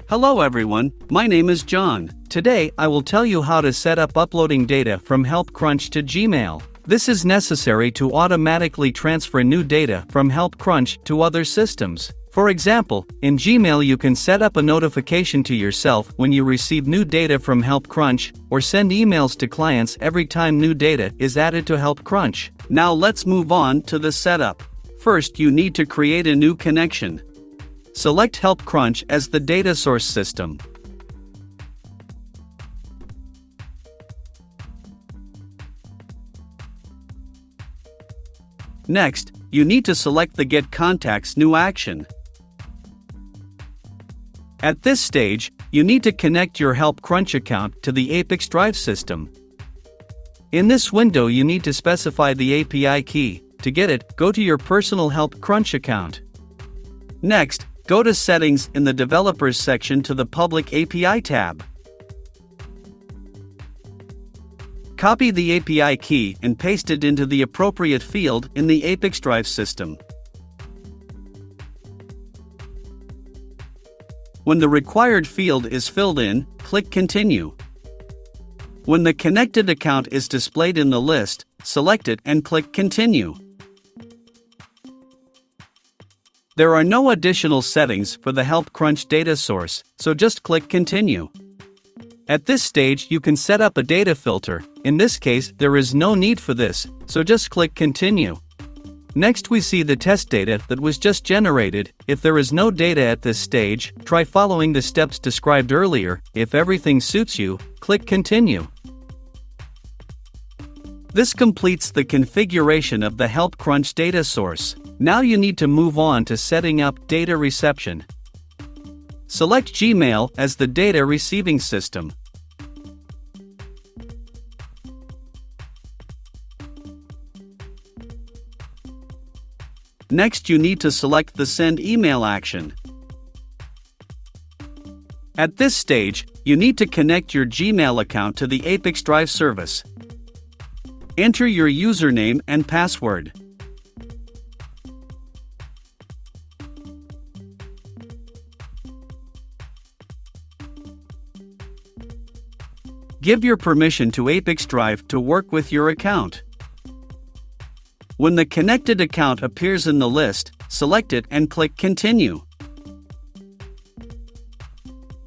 Hello everyone, my name is John. Today I will tell you how to set up uploading data from Helpcrunch to Gmail. This is necessary to automatically transfer new data from Helpcrunch to other systems. For example, in Gmail you can set up a notification to yourself when you receive new data from Helpcrunch, or send emails to clients every time new data is added to Helpcrunch. Now let's move on to the setup. First, you need to create a new connection. Select Helpcrunch as the data source system. Next, you need to select the Get Contacts New action. At this stage, you need to connect your Helpcrunch account to the ApiX-Drive system. In this window you need to specify the API key. To get it, go to your personal Helpcrunch account. Next, go to Settings in the Developers section to the Public API tab. Copy the API key and paste it into the appropriate field in the ApiX-Drive system. When the required field is filled in, click Continue. When the connected account is displayed in the list, select it and click Continue. There are no additional settings for the Helpcrunch data source, so just click Continue. At this stage you can set up a data filter. In this case there is no need for this, so just click Continue. Next we see the test data that was just generated. If there is no data at this stage, try following the steps described earlier. If everything suits you, click Continue. This completes the configuration of the Helpcrunch data source. Now you need to move on to setting up data reception. Select Gmail as the data receiving system. Next you need to select the Send Email action. At this stage, you need to connect your Gmail account to the ApiX-Drive service. Enter your username and password. Give your permission to ApiX-Drive to work with your account. When the connected account appears in the list, select it and click Continue.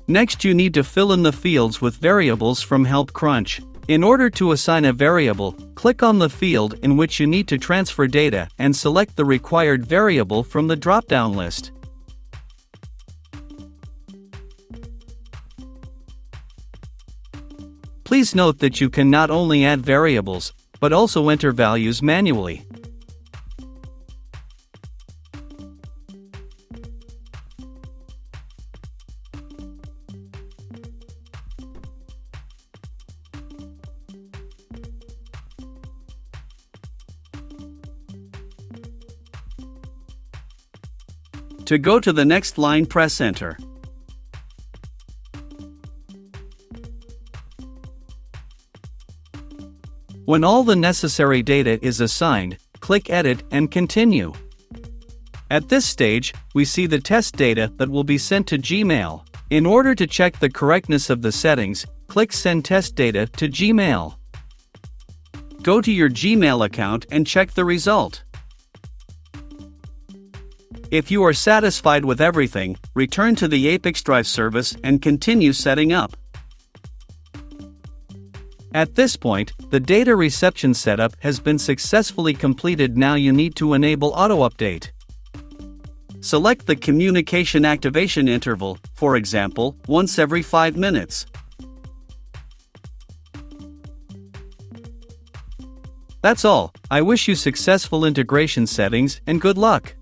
Next you need to fill in the fields with variables from Helpcrunch. In order to assign a variable, click on the field in which you need to transfer data and select the required variable from the drop-down list. Please note that you can not only add variables, but also enter values manually. To go to the next line, press Enter. When all the necessary data is assigned, click Edit and Continue. At this stage, we see the test data that will be sent to Gmail. In order to check the correctness of the settings, click Send Test Data to Gmail. Go to your Gmail account and check the result. If you are satisfied with everything, return to the ApiX-Drive service and continue setting up. At this point, the data reception setup has been successfully completed. Now you need to enable auto-update. Select the communication activation interval, for example, once every 5 minutes. That's all. I wish you successful integration settings and good luck.